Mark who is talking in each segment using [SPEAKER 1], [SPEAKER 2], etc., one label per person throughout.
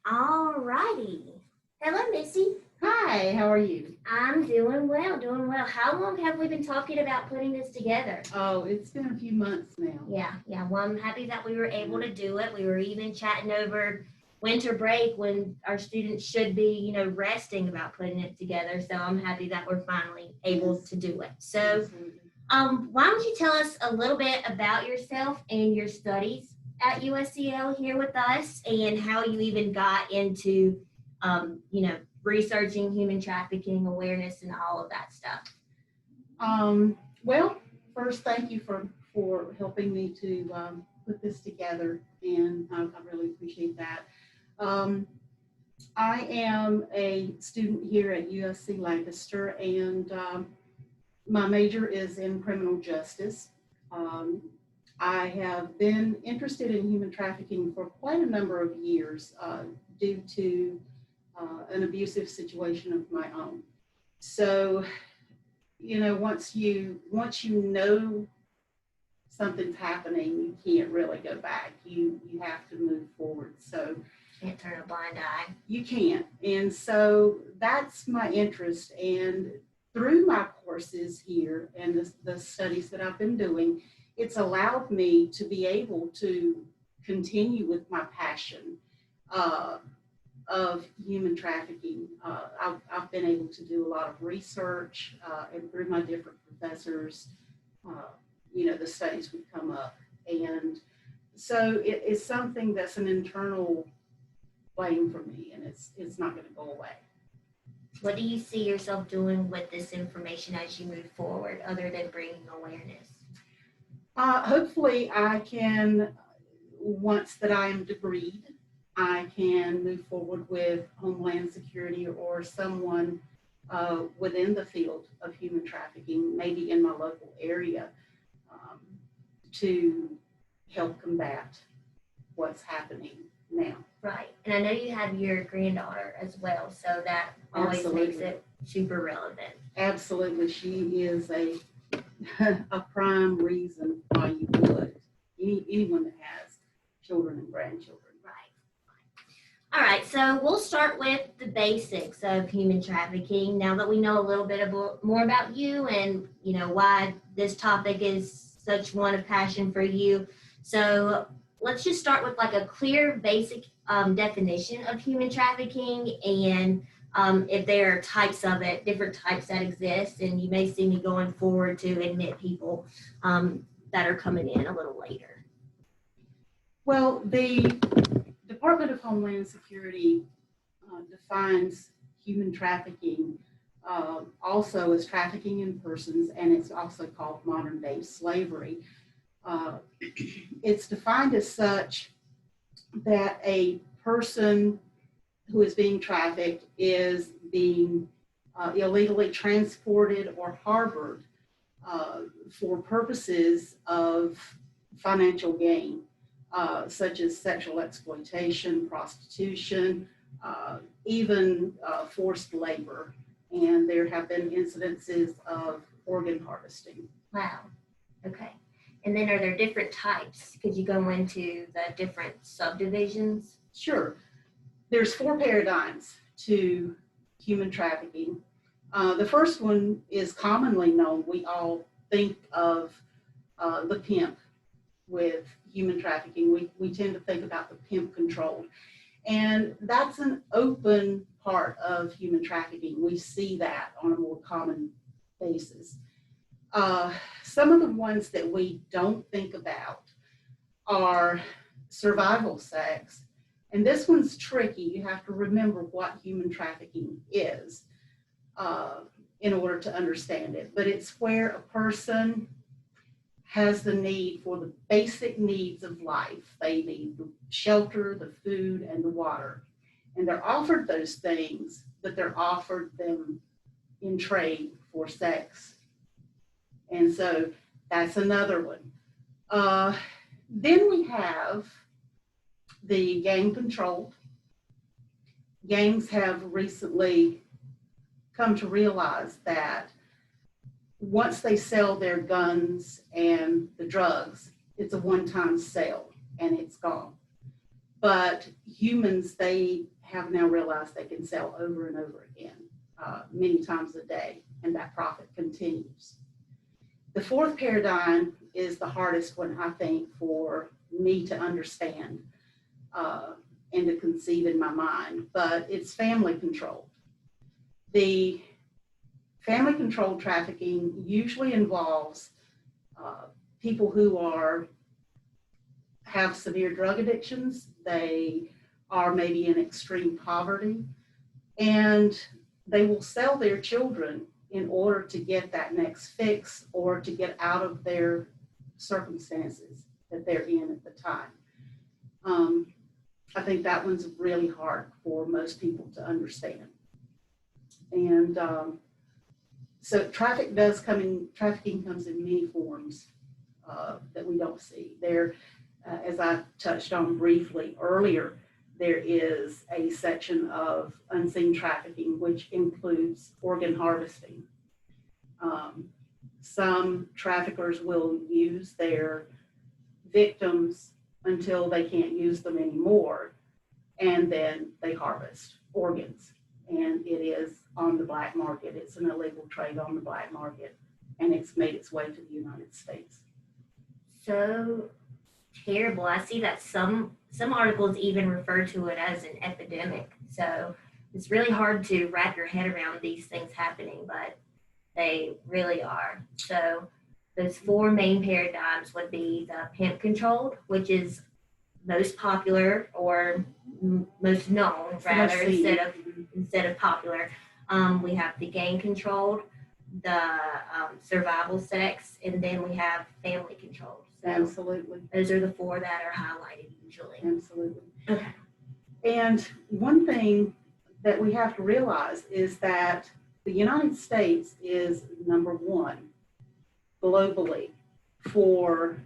[SPEAKER 1] All righty. Hello, Missy.
[SPEAKER 2] Hi, how are you?
[SPEAKER 1] I'm doing well, doing well. How long have we been talking about putting this together?
[SPEAKER 2] Oh, it's been a few months now.
[SPEAKER 1] Yeah. Well, I'm happy that we were able to do it. We were even chatting over winter break when our students should be, resting about putting it together. So I'm happy that we're finally able to do it. So,
[SPEAKER 2] Absolutely.
[SPEAKER 1] why don't you tell us a little bit about yourself and your studies at USCL here with us, and how you even got into, researching human trafficking awareness and all of that stuff.
[SPEAKER 2] Well, first, thank you for helping me to put this together, and I really appreciate that. Um, I am a student here at USC Lancaster, and my major is in criminal justice. Um, I have been interested in human trafficking for quite a number of years due to an abusive situation of my own. So, once you know something's happening, you can't really go back. You have to move forward. So
[SPEAKER 1] Can't turn a blind eye.
[SPEAKER 2] you can't. And so that's my interest. And through my courses here and the studies that I've been doing, it's allowed me to be able to continue with my passion of human trafficking. I've been able to do a lot of research, and through my different professors, the studies would come up. And so it is something that's an internal flame for me, and it's not going to go away.
[SPEAKER 1] What do you see yourself doing with this information as you move forward, other than bringing awareness?
[SPEAKER 2] Hopefully I can, once that I am degreed, I can move forward with Homeland Security or someone within the field of human trafficking, maybe in my local area, to help combat what's happening now.
[SPEAKER 1] Right. And I know you have your granddaughter as well, so that always
[SPEAKER 2] Absolutely.
[SPEAKER 1] makes it super relevant.
[SPEAKER 2] Absolutely, she is a prime reason why you would. Anyone that has children and grandchildren.
[SPEAKER 1] All right, so we'll start with the basics of human trafficking. Now that we know a little bit more about you and why this topic is such one of passion for you. So let's just start with like a clear basic definition of human trafficking, and if there are types of it, different types that exist. And you may see me going forward to admit people that are coming in a little later.
[SPEAKER 2] Well, the Department of Homeland Security defines human trafficking also as trafficking in persons, and it's also called modern day slavery. It's defined as such that a person who is being trafficked is being illegally transported or harbored for purposes of financial gain. Such as sexual exploitation, prostitution, even forced labor. And there have been incidences of organ harvesting.
[SPEAKER 1] Wow. Okay. And then are there different types? Could you go into the different subdivisions?
[SPEAKER 2] Sure. There's 4 paradigms to human trafficking. The first one is commonly known. We all think of the pimp. With human trafficking, we tend to think about the pimp controlled, and that's an open part of human trafficking. We see that on a more common basis. Some of the ones that we don't think about are survival sex, and this one's tricky. You have to remember what human trafficking is in order to understand it, but it's where a person has the need for the basic needs of life. They need the shelter, the food, and the water. And they're offered those things, but they're offered them in trade for sex. And so that's another one. Then we have the gang controlled. Gangs have recently come to realize that once they sell their guns and the drugs, it's a one-time sale and it's gone. but humans, they have now realized they can sell over and over again, many times a day, and that profit continues. The fourth paradigm is the hardest one, I think, for me to understand and to conceive in my mind, but it's family controlled. The family controlled trafficking usually involves people who have severe drug addictions. They are maybe in extreme poverty, and they will sell their children in order to get that next fix or to get out of their circumstances that they're in at the time. I think that one's really hard for most people to understand. And so trafficking comes in many forms that we don't see. There, as I touched on briefly earlier, there is a section of unseen trafficking, which includes organ harvesting. Some traffickers will use their victims until they can't use them anymore, and then they harvest organs. And it is on the black market. It's an illegal trade on the black market, and it's made its way to the United States.
[SPEAKER 1] So terrible. I see that some articles even refer to it as an epidemic. So it's really hard to wrap your head around these things happening, but they really are. So those four main paradigms would be the pimp controlled, which is most popular or most known, rather, instead of popular. We have the gang controlled, the survival sex, and then we have family controlled. So
[SPEAKER 2] Absolutely.
[SPEAKER 1] those are the four that are highlighted usually.
[SPEAKER 2] Absolutely.
[SPEAKER 1] Okay.
[SPEAKER 2] And one thing that we have to realize is that the United States is number one globally for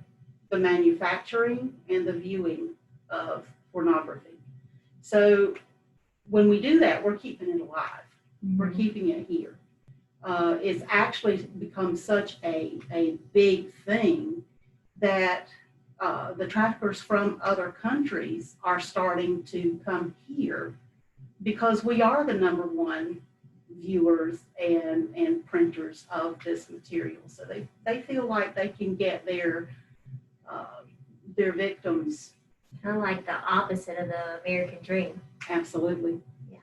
[SPEAKER 2] the manufacturing and the viewing of pornography. So when we do that, we're keeping it alive.
[SPEAKER 1] Mm-hmm.
[SPEAKER 2] We're keeping it here. It's actually become such a big thing that the traffickers from other countries are starting to come here because we are the number one viewers and printers of this material. So they feel like they can get their victims.
[SPEAKER 1] Kind of like the opposite of the American dream.
[SPEAKER 2] Absolutely.
[SPEAKER 1] Yeah.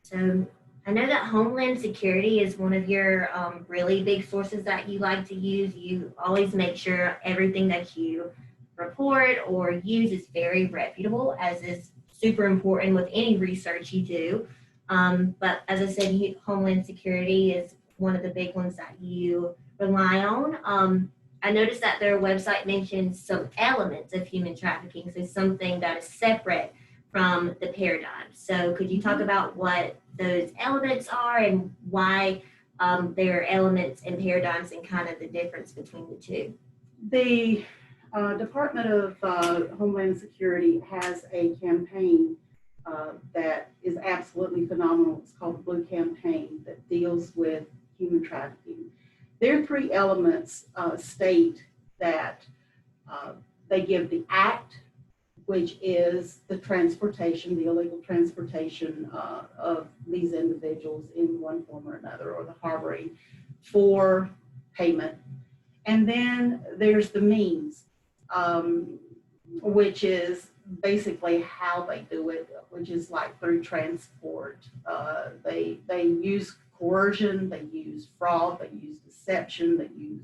[SPEAKER 1] So I know that Homeland Security is one of your really big sources that you like to use. You always make sure everything that you report or use is very reputable, as is super important with any research you do. But as I said, Homeland Security is one of the big ones that you rely on. I noticed that their website mentions some elements of human trafficking, so something that is separate from the paradigm. So could you talk about what those elements are and why there are elements and paradigms and kind of the difference between the two?
[SPEAKER 2] The Department of Homeland Security has a campaign that is absolutely phenomenal. It's called the Blue Campaign that deals with human trafficking. Their three elements state that they give the act, which is the transportation, the illegal transportation of these individuals in one form or another, or the harboring for payment. And then there's the means, which is basically how they do it, which is like through transport. They use coercion, they use fraud, they use deception, they use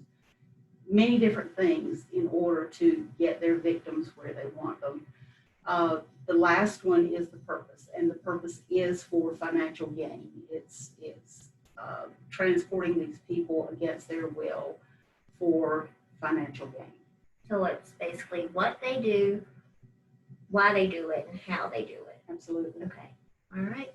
[SPEAKER 2] many different things in order to get their victims where they want them. The last one is the purpose, and the purpose is for financial gain. It's transporting these people against their will for financial gain.
[SPEAKER 1] So it's basically what they do, why they do it, and how they do it.
[SPEAKER 2] Absolutely.
[SPEAKER 1] Okay. All right.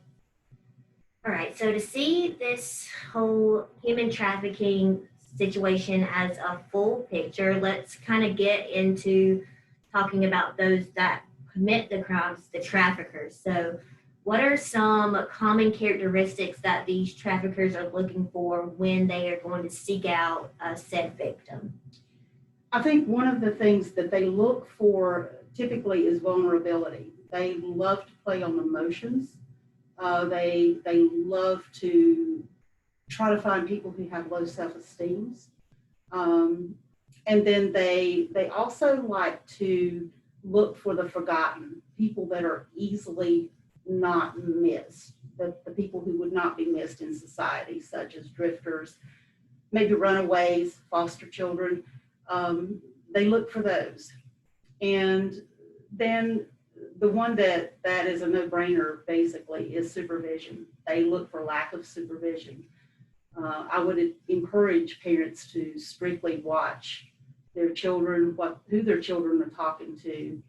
[SPEAKER 1] All right. So to see this whole human trafficking situation as a full picture, let's kind of get into talking about those that commit the crimes, the traffickers. So what are some common characteristics that these traffickers are looking for when they are going to seek out a said victim?
[SPEAKER 2] I think one of the things that they look for typically is vulnerability. They love to play on emotions. They love to try to find people who have low self-esteem. And then they also like to look for the forgotten, people that are easily not missed, the people who would not be missed in society, such as drifters, maybe runaways, foster children. They look for those. And then the one that is a no-brainer basically is supervision. They look for lack of supervision. I would encourage parents to strictly watch their children, who their children are talking to,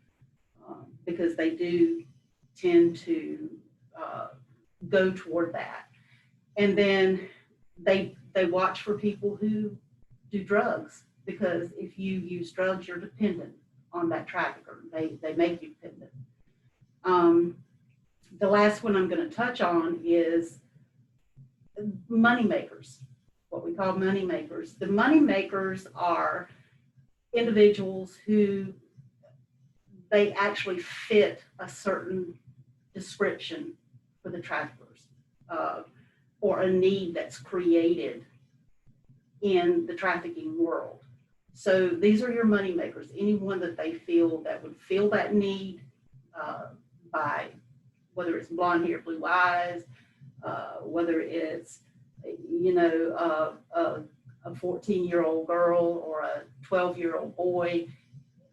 [SPEAKER 2] because they do tend to go toward that. And then they watch for people who do drugs, because if you use drugs, you're dependent on that trafficker. They make you dependent. The last one I'm going to touch on is money makers, what we call money makers. The money makers are individuals who they actually fit a certain description for the traffickers, or a need that's created in the trafficking world. So these are your money makers, anyone that they feel that would fill that need, by whether it's blonde hair, blue eyes, whether it's, a 14-year-old girl or a 12-year-old boy,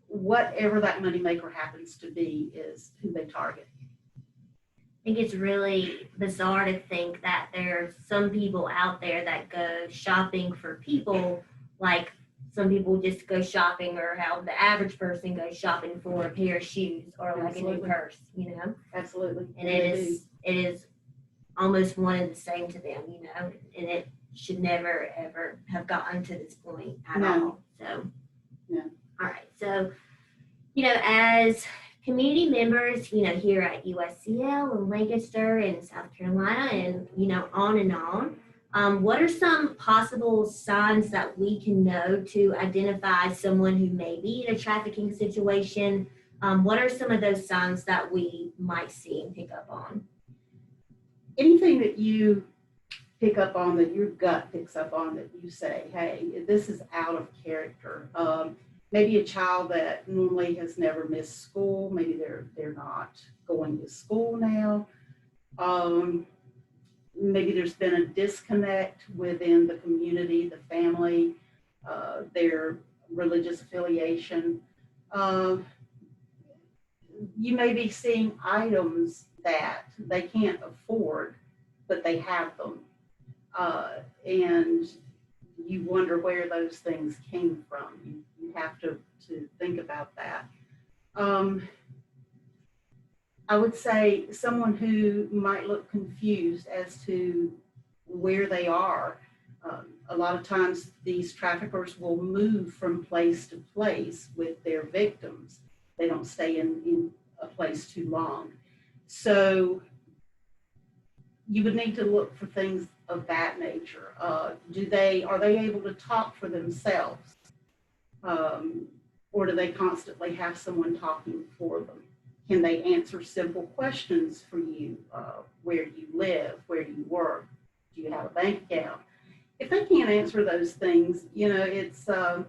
[SPEAKER 2] whatever that moneymaker happens to be is who they target.
[SPEAKER 1] I think it's really bizarre to think that there are some people out there that go shopping for people, like some people just go shopping, or how the average person goes shopping for a pair of shoes or like
[SPEAKER 2] Absolutely.
[SPEAKER 1] a new purse,
[SPEAKER 2] Absolutely.
[SPEAKER 1] And it is almost one and the same to them, and it should never ever have gotten to this point at all. So,
[SPEAKER 2] yeah.
[SPEAKER 1] All right. So, as community members, here at USCL and Lancaster and South Carolina and, on and on, what are some possible signs that we can know to identify someone who may be in a trafficking situation? What are some of those signs that we might see and pick up on?
[SPEAKER 2] Anything that you pick up on, that your gut picks up on, that you say, hey, this is out of character. Maybe a child that normally has never missed school, maybe they're not going to school now. Maybe there's been a disconnect within the community, the family, their religious affiliation. You may be seeing items that they can't afford, but they have them. And you wonder where those things came from. You have to think about that. I would say someone who might look confused as to where they are. A lot of times these traffickers will move from place to place with their victims. They don't stay in a place too long. So you would need to look for things of that nature. Are they able to talk for themselves? Or do they constantly have someone talking for them? Can they answer simple questions for you? Where do you live? Where do you work? Do you have a bank account? If they can't answer those things, it's odd.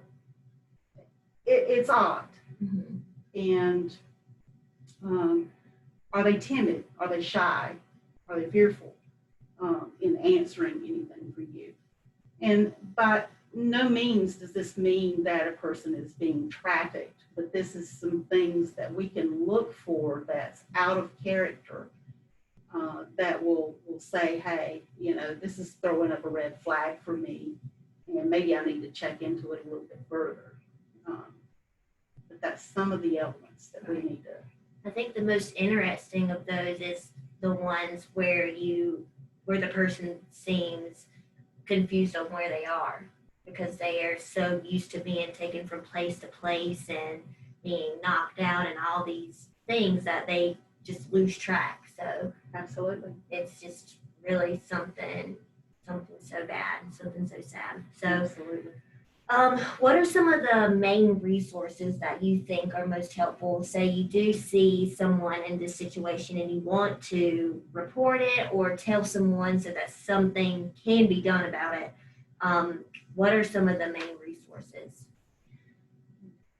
[SPEAKER 1] Mm-hmm.
[SPEAKER 2] And are they timid? Are they shy? Are they fearful in answering anything for you? And by no means does this mean that a person is being trafficked, but this is some things that we can look for that's out of character, that will say, hey, this is throwing up a red flag for me, and maybe I need to check into it a little bit further. But that's some of the elements that we need to.
[SPEAKER 1] I think the most interesting of those is the ones where the person seems confused on where they are, because they are so used to being taken from place to place and being knocked out and all these things that they just lose track. So
[SPEAKER 2] Absolutely.
[SPEAKER 1] it's just really something so bad, something so sad. So
[SPEAKER 2] Absolutely.
[SPEAKER 1] What are some of the main resources that you think are most helpful? Say you do see someone in this situation and you want to report it or tell someone so that something can be done about it. What are some of the main resources?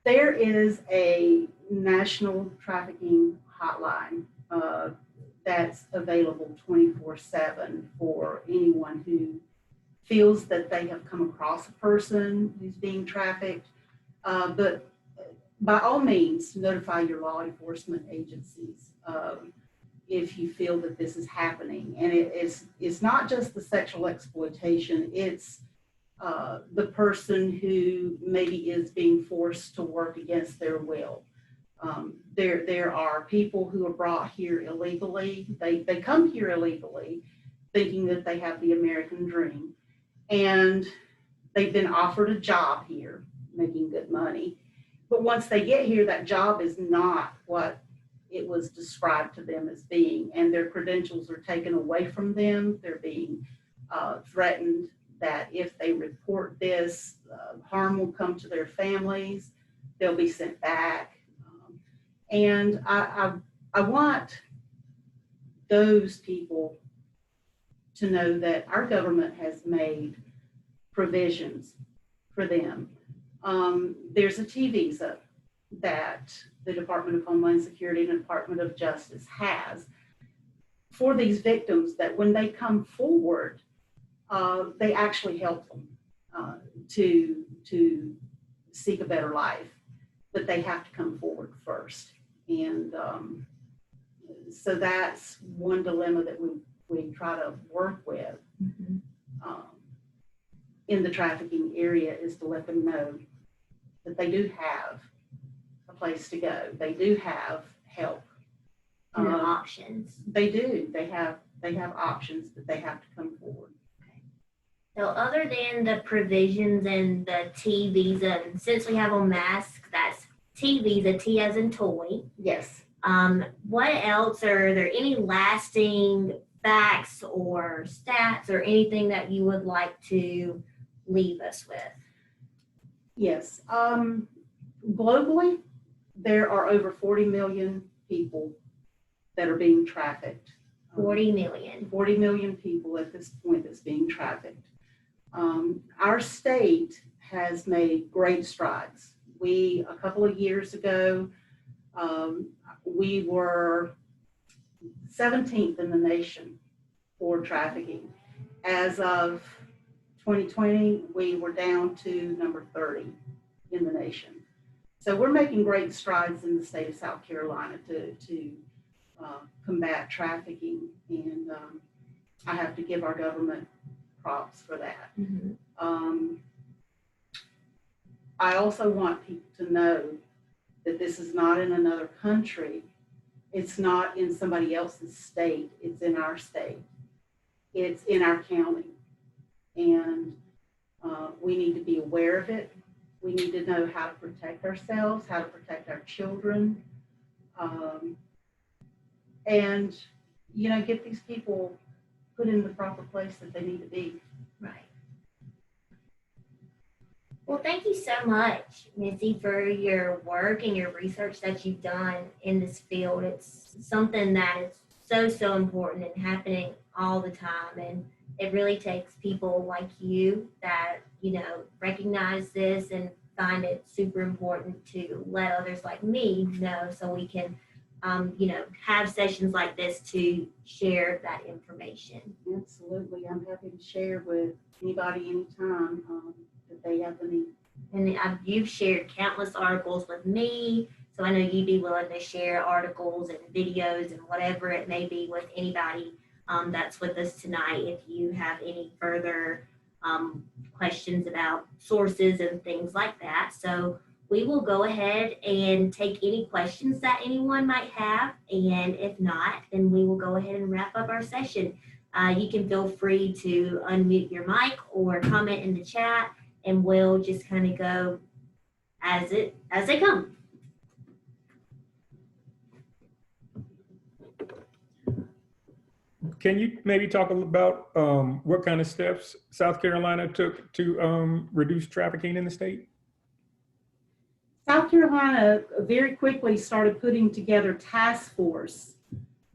[SPEAKER 2] There is a national trafficking hotline that's available 24/7 for anyone who feels that they have come across a person who's being trafficked. But by all means, notify your law enforcement agencies if you feel that this is happening. And it's not just the sexual exploitation, it's the person who maybe is being forced to work against their will. There are people who are brought here illegally. They come here illegally thinking that they have the American dream. And they've been offered a job here, making good money. But once they get here, that job is not what it was described to them as being, and their credentials are taken away from them. They're being threatened that if they report this, harm will come to their families. They'll be sent back. And I want those people to know that our government has made provisions for them. There's a T visa that the Department of Homeland Security and the Department of Justice has for these victims, that when they come forward, they actually help them to seek a better life, but they have to come forward first. And so that's one dilemma that we try to work with in the trafficking area, is to let them know that they do have a place to go. They do have help.
[SPEAKER 1] And options.
[SPEAKER 2] They do. They have options, but they have to come forward.
[SPEAKER 1] So other than the provisions and the T visa, and since we have on masks, that's T visa, T as in toy.
[SPEAKER 2] Yes.
[SPEAKER 1] What else? Are there any lasting facts or stats or anything that you would like to leave us with?
[SPEAKER 2] Yes. Globally, there are over 40 million people that are being trafficked.
[SPEAKER 1] 40 million.
[SPEAKER 2] 40 million people at this point that's being trafficked. Our state has made great strides. A couple of years ago, we were 17th in the nation for trafficking. As of 2020, we were down to number 30 in the nation. So we're making great strides in the state of South Carolina to combat trafficking, and I have to give our government props for that. I also want people to know that this is not in another country. It's not in somebody else's state. It's in our state. It's in our county. And we need to be aware of it. We need to know how to protect ourselves, how to protect our children, and, get these people put in the proper place that they need to be.
[SPEAKER 1] Right. Well, thank you so much, Missy, for your work and your research that you've done in this field. It's something that is so important and happening all the time. And it really takes people like you that, recognize this and find it super important to let others like me know, so we can, have sessions like this to share that information.
[SPEAKER 2] Absolutely. I'm happy to share with anybody anytime that they have the need.
[SPEAKER 1] And you've shared countless articles with me, so I know you'd be willing to share articles and videos and whatever it may be with anybody that's with us tonight. If you have any further questions about sources and things like that. So we will go ahead and take any questions that anyone might have. And if not, then we will go ahead and wrap up our session. You can feel free to unmute your mic or comment in the chat, and we'll just kind of go as they come.
[SPEAKER 3] Can you maybe talk about what kind of steps South Carolina took to reduce trafficking in the state?
[SPEAKER 2] South Carolina very quickly started putting together task force,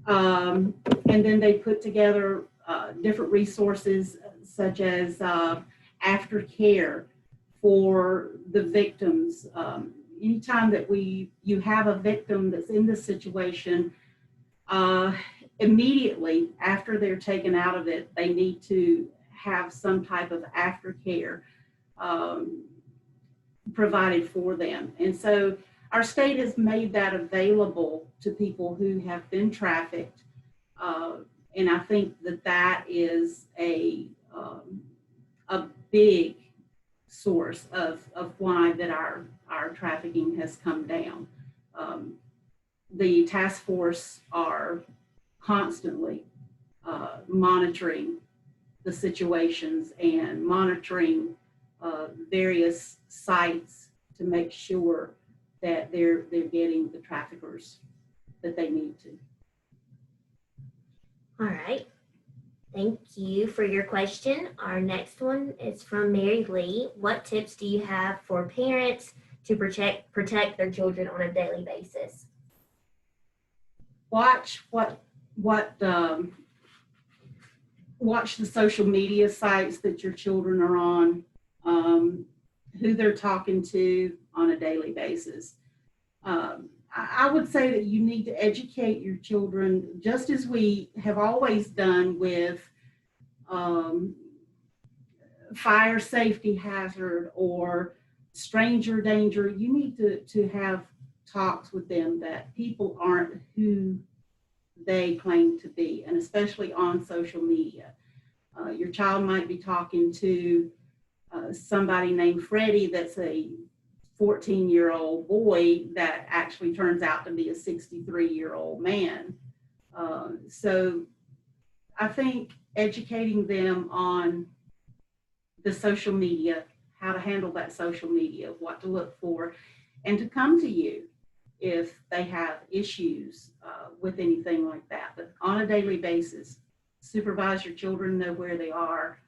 [SPEAKER 2] and then they put together different resources such as aftercare for the victims. Anytime that you have a victim that's in this situation, immediately after they're taken out of it, they need to have some type of aftercare provided for them. And so our state has made that available to people who have been trafficked. And I think that that is a big source of why that our trafficking has come down. The task force are constantly monitoring the situations and monitoring various sites to make sure that they're getting the traffickers that they need to.
[SPEAKER 1] All right. Thank you for your question. Our next one is from Mary Lee. What tips do you have for parents to protect their children on a daily basis?
[SPEAKER 2] Watch the social media sites that your children are on, who they're talking to on a daily basis. I would say that you need to educate your children just as we have always done with fire safety hazard or stranger danger. You need to have talks with them that people aren't who they claim to be, and especially on social media. Your child might be talking to somebody named Freddie that's a 14-year-old boy that actually turns out to be a 63-year-old man. So I think educating them on the social media, how to handle that social media, what to look for, and to come to you if they have issues with anything like that. But on a daily basis, supervise your children, know where they are,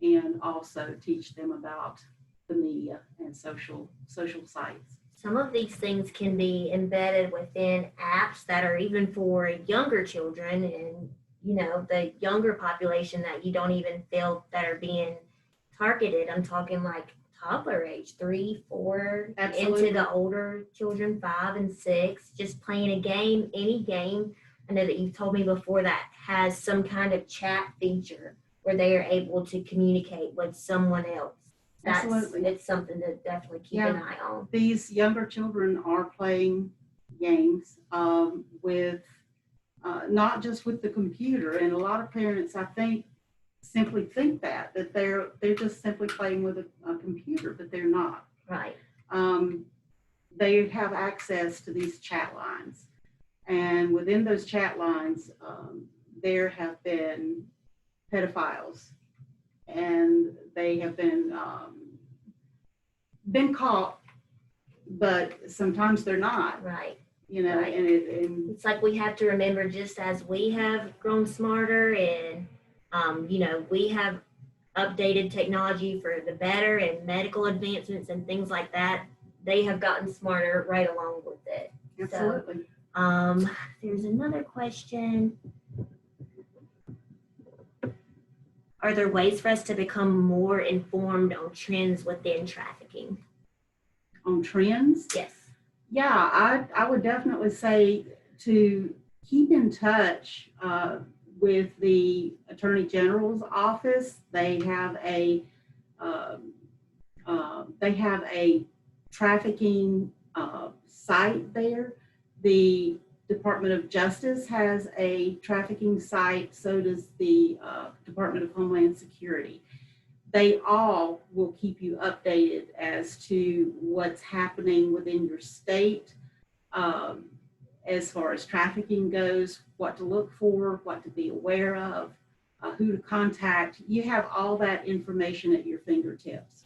[SPEAKER 2] and also teach them about the media and social sites.
[SPEAKER 1] Some of these things can be embedded within apps that are even for younger children and, the younger population that you don't even feel that are being targeted. I'm talking like toddler age, 3, 4,
[SPEAKER 2] Absolutely.
[SPEAKER 1] into the older children, 5 and 6, just playing a game, any game. I know that you've told me before that has some kind of chat feature where they are able to communicate with someone else.
[SPEAKER 2] Absolutely.
[SPEAKER 1] It's something to definitely keep an eye on.
[SPEAKER 2] These younger children are playing games with not just with the computer, and a lot of parents, I think, simply think that they're just simply playing with a computer, but they're not.
[SPEAKER 1] Right.
[SPEAKER 2] They have access to these chat lines, and within those chat lines, there have been pedophiles, and they have been caught, but sometimes they're not.
[SPEAKER 1] Right.
[SPEAKER 2] Right. And
[SPEAKER 1] it's like we have to remember, just as we have grown smarter and we have updated technology for the better and medical advancements and things like that, they have gotten smarter right along with it.
[SPEAKER 2] Absolutely.
[SPEAKER 1] So, there's another question. Are there ways for us to become more informed on trends within trafficking?
[SPEAKER 2] On trends?
[SPEAKER 1] Yes.
[SPEAKER 2] Yeah, I would definitely say to keep in touch with the Attorney General's office. They have a trafficking site there. The Department of Justice has a trafficking site. So does the Department of Homeland Security. They all will keep you updated as to what's happening within your state as far as trafficking goes, what to look for, what to be aware of, who to contact. You have all that information at your fingertips.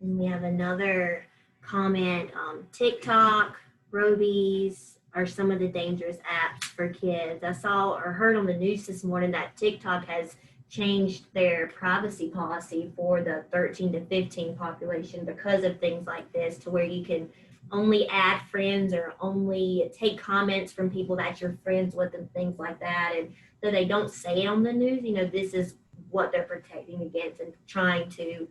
[SPEAKER 1] And we have another comment on TikTok, Robies, are some of the dangerous apps for kids? I saw or heard on the news this morning that TikTok has changed their privacy policy for the 13 to 15 population because of things like this, to where you can only add friends or only take comments from people that you're friends with and things like that. And though they don't say it on the news, this is what they're protecting against and trying to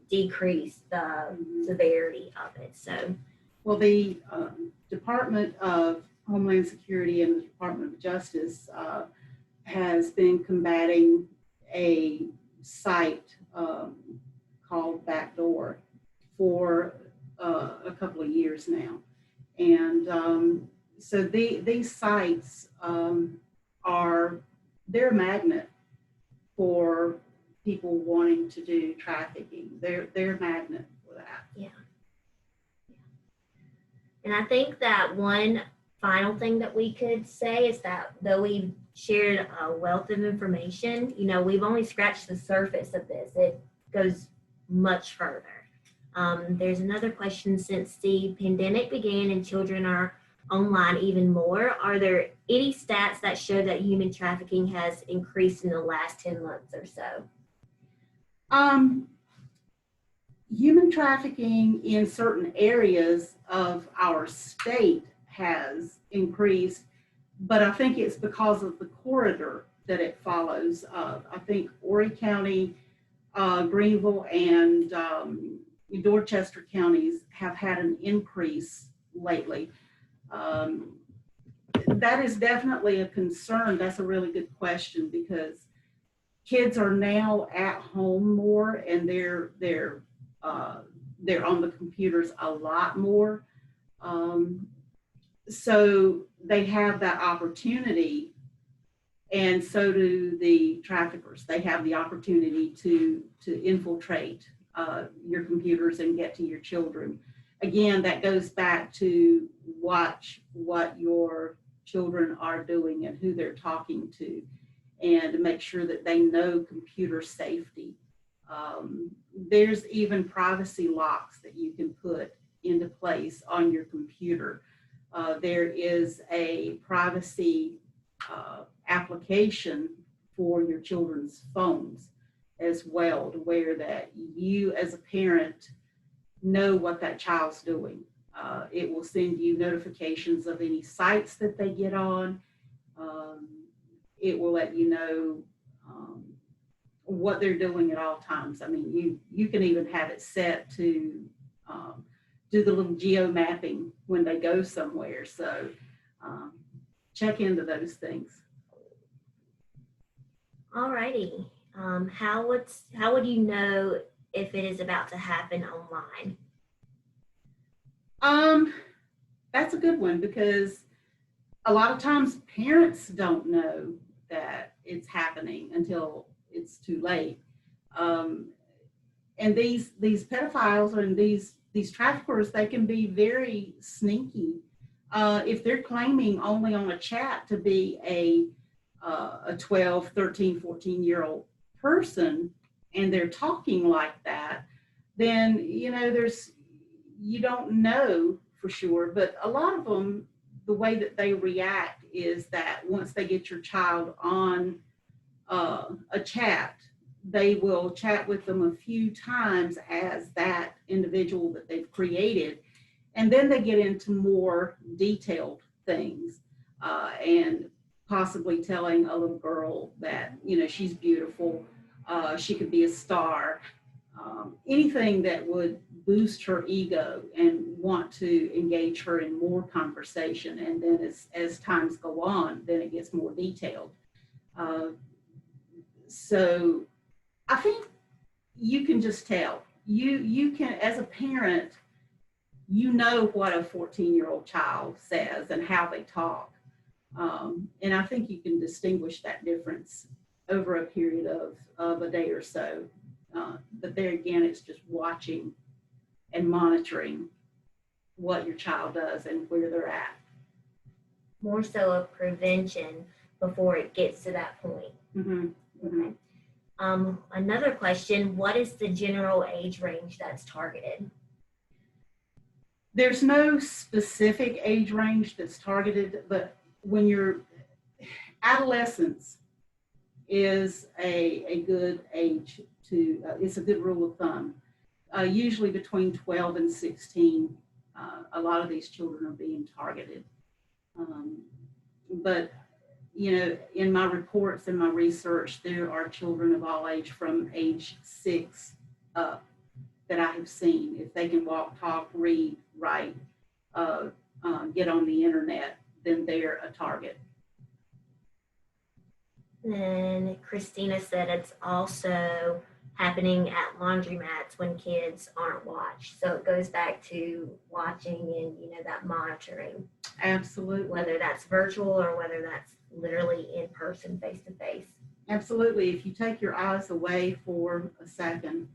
[SPEAKER 1] decrease the severity of it. So,
[SPEAKER 2] well, the Department of Homeland Security and the Department of Justice has been combating a site called Backdoor for a couple of years now. And so these sites they're a magnet for people wanting to do trafficking. They're a magnet for that.
[SPEAKER 1] yeah. And I think that one final thing that we could say is that though we've shared a wealth of information, we've only scratched the surface of this. It goes much further. There's another question. Since the pandemic began and children are online even more, are there any stats that show that human trafficking has increased in the last 10 months or so?
[SPEAKER 2] Human trafficking in certain areas of our state has increased, but I think it's because of the corridor that it follows. I think Horry County, Greenville, and Dorchester counties have had an increase lately. That is definitely a concern. That's a really good question, because kids are now at home more, and they're on the computers a lot more. So they have that opportunity, and so do the traffickers. They have the opportunity to infiltrate your computers and get to your children. Again, that goes back to watch what your children are doing and who they're talking to, and make sure that they know computer safety. There's even privacy locks that you can put into place on your computer. There is a privacy application for your children's phones as well, to where that you as a parent know what that child's doing. It will send you notifications of any sites that they get on. It will let you know what they're doing at all times. I mean, you can even have it set to do the little geo mapping when they go somewhere. So check into those things.
[SPEAKER 1] All righty. How would you know if it is about to happen online?
[SPEAKER 2] That's a good one, because a lot of times parents don't know that it's happening until it's too late. And these pedophiles and these traffickers, they can be very sneaky. If they're claiming only on a chat to be a 12, 13, 14-year-old person, and they're talking like that, then, you don't know for sure. But a lot of them, the way that they react is that once they get your child on a chat, they will chat with them a few times as that individual that they've created. And then they get into more detailed things, and possibly telling a little girl that, she's beautiful, she could be a star, anything that would boost her ego and want to engage her in more conversation. And then as times go on, then it gets more detailed. So I think you can just tell. You can, as a parent, what a 14-year-old child says and how they talk. And I think you can distinguish that difference over a period of a day or so. But there again, it's just watching and monitoring what your child does and where they're at.
[SPEAKER 1] More so of prevention before it gets to that point.
[SPEAKER 2] Mm-hmm. Mm-hmm.
[SPEAKER 1] Okay. Another question, what is the general age range that's targeted?
[SPEAKER 2] There's no specific age range that's targeted, but when you're adolescence is a good age to, it's a good rule of thumb. Usually between 12 and 16, a lot of these children are being targeted. But, you know, in my reports and my research, there are children of all age from age 6 up that I have seen. If they can walk, talk, read, write, get on the internet, then they're a target.
[SPEAKER 1] And Christina said it's also happening at laundromats when kids aren't watched. So it goes back to watching and, you know, that monitoring,
[SPEAKER 2] Absolutely.
[SPEAKER 1] whether that's virtual or whether that's literally in person, face to face.
[SPEAKER 2] Absolutely. If you take your eyes away for a second,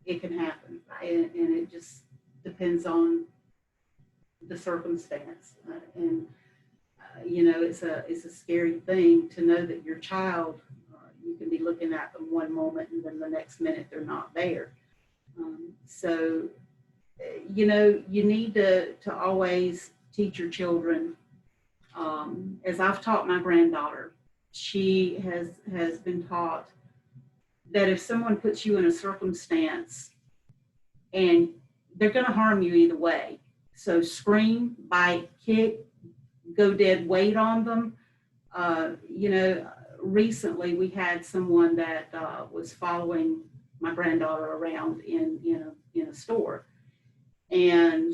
[SPEAKER 2] it can happen. And it just depends on the circumstance. You know, it's a scary thing to know that your child, you can be looking at them one moment and then the next minute they're not there. So, you know, you need to always teach your children. As I've taught my granddaughter, she has been taught that if someone puts you in a circumstance and they're going to harm you either way, so scream, bite, kick, go dead weight on them. You know, recently we had someone that was following my granddaughter around in a store, and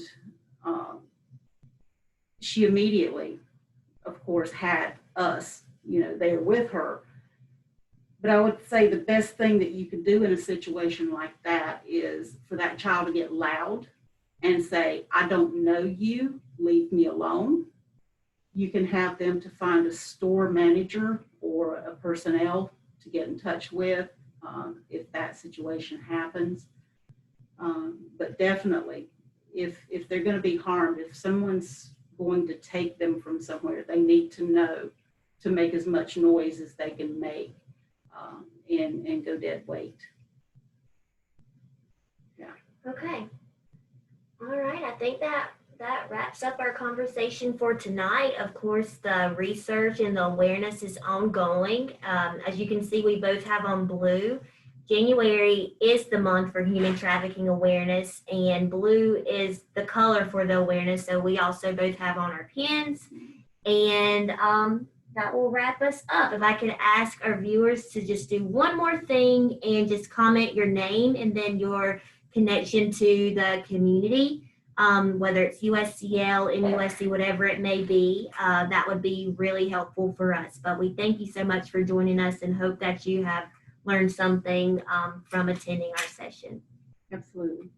[SPEAKER 2] she immediately, of course, had us, you know, there with her. But I would say the best thing that you can do in a situation like that is for that child to get loud and say, I don't know you, leave me alone. You can have them to find a store manager or a personnel to get in touch with if that situation happens. But definitely, if they're going to be harmed, if someone's going to take them from somewhere, they need to know to make as much noise as they can make and go dead weight. Yeah.
[SPEAKER 1] Okay. All right. I think that wraps up our conversation for tonight. Of course, the research and the awareness is ongoing. As you can see, we both have on blue. January is the month for human trafficking awareness, and blue is the color for the awareness. So we also both have on our pins, and that will wrap us up. If I could ask our viewers to just do one more thing and just comment your name and then your connection to the community, whether it's USCL, MUSC, whatever it may be, that would be really helpful for us. But we thank you so much for joining us and hope that you have learned something from attending our session.
[SPEAKER 2] Absolutely.